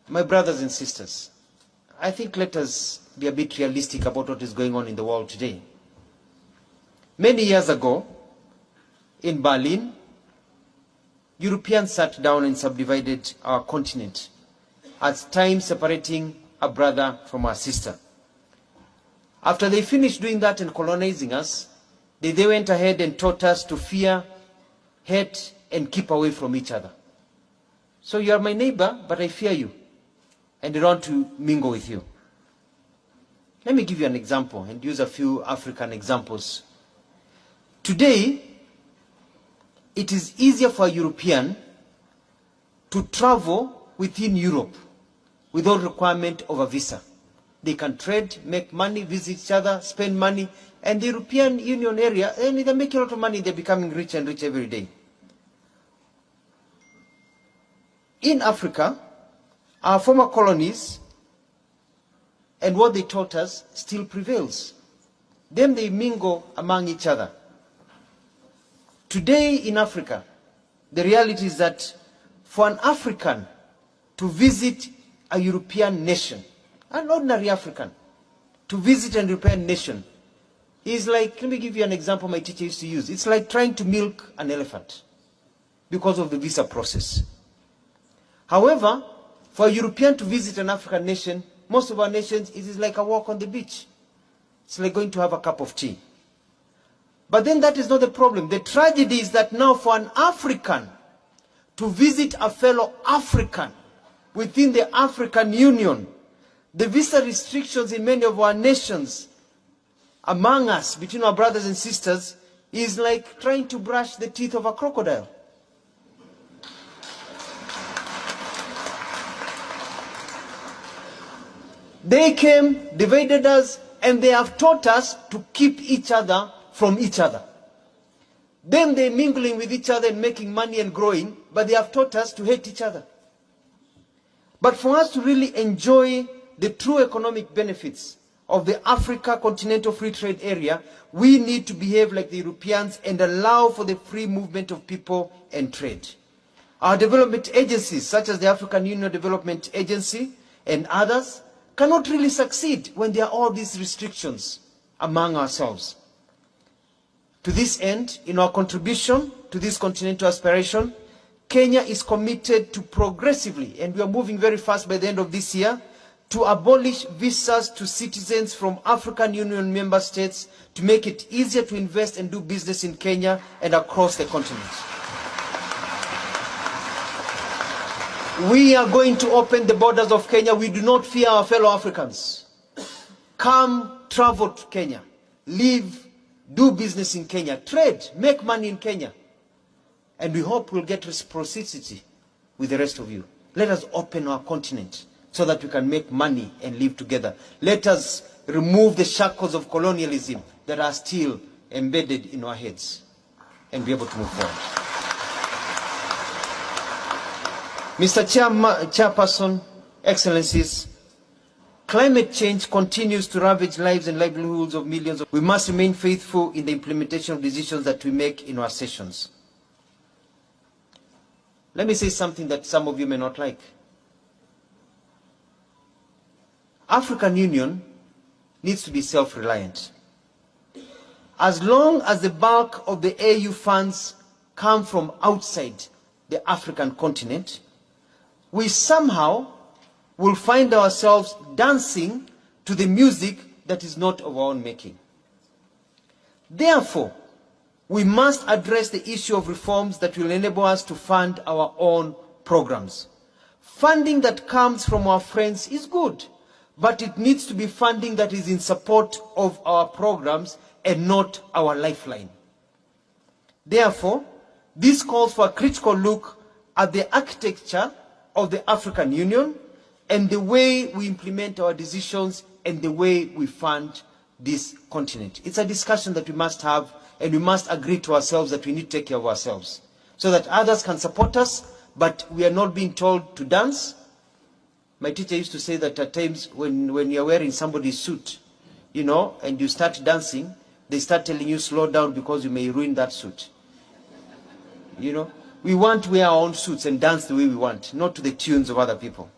My brothers and sisters, I think let us be a bit realistic about what is going on in the world today. Many years ago, in Berlin, Europeans sat down and subdivided our continent, at times separating a brother from our sister. After they finished doing that and colonizing us, they went ahead and taught us to fear, hate, and keep away from each other. So you are my neighbor, but I fear you, and I don't want to mingle with you. Let me give you an example and use a few African examples. Today, it is easier for a European to travel within Europe without requirement of a visa. They can trade, make money, visit each other, spend money, and the European Union area, they're making a lot of money, they're becoming rich and rich every day. In Africa, our former colonies and what they taught us still prevails. Then they mingle among each other. Today in Africa, the reality is that for an African to visit a European nation, an ordinary African, to visit a European nation, is like, let me give you an example my teacher used to use. It's like trying to milk an elephant because of the visa process. However, for a European to visit an African nation, most of our nations, it is like a walk on the beach. It's like going to have a cup of tea. But then that is not the problem. The tragedy is that now for an African to visit a fellow African within the African Union, the visa restrictions in many of our nations, among us, between our brothers and sisters, is like trying to brush the teeth of a crocodile. They came, divided us, and they have taught us to keep each other from each other. Then they're mingling with each other and making money and growing, but they have taught us to hate each other. But for us to really enjoy the true economic benefits of the Africa Continental Free Trade Area, we need to behave like the Europeans and allow for the free movement of people and trade. Our development agencies, such as the African Union Development Agency and others, cannot really succeed when there are all these restrictions among ourselves. To this end, in our contribution to this continental aspiration, Kenya is committed to progressively, and we are moving very fast by the end of this year, to abolish visas to citizens from African Union member states to make it easier to invest and do business in Kenya and across the continent. We are going to open the borders of Kenya. We do not fear our fellow Africans. Come, travel to Kenya. Live, do business in Kenya. Trade, make money in Kenya. And we hope we'll get reciprocity with the rest of you. Let us open our continent so that we can make money and live together. Let us remove the shackles of colonialism that are still embedded in our heads and be able to move forward. Mr. Chairperson, Excellencies, climate change continues to ravage lives and livelihoods of millions. We must remain faithful in the implementation of decisions that we make in our sessions. Let me say something that some of you may not like. African Union needs to be self-reliant. As long as the bulk of the AU funds come from outside the African continent, we somehow will find ourselves dancing to the music that is not of our own making. Therefore, we must address the issue of reforms that will enable us to fund our own programs. Funding that comes from our friends is good, but it needs to be funding that is in support of our programs and not our lifeline. Therefore, this calls for a critical look at the architecture of the African Union and the way we implement our decisions and the way we fund this continent. It's a discussion that we must have, and we must agree to ourselves that we need to take care of ourselves so that others can support us, but we are not being told to dance. My teacher used to say that at times when you're wearing somebody's suit, you know, and you start dancing, they start telling you slow down because you may ruin that suit. You know, we want to wear our own suits and dance the way we want, not to the tunes of other people.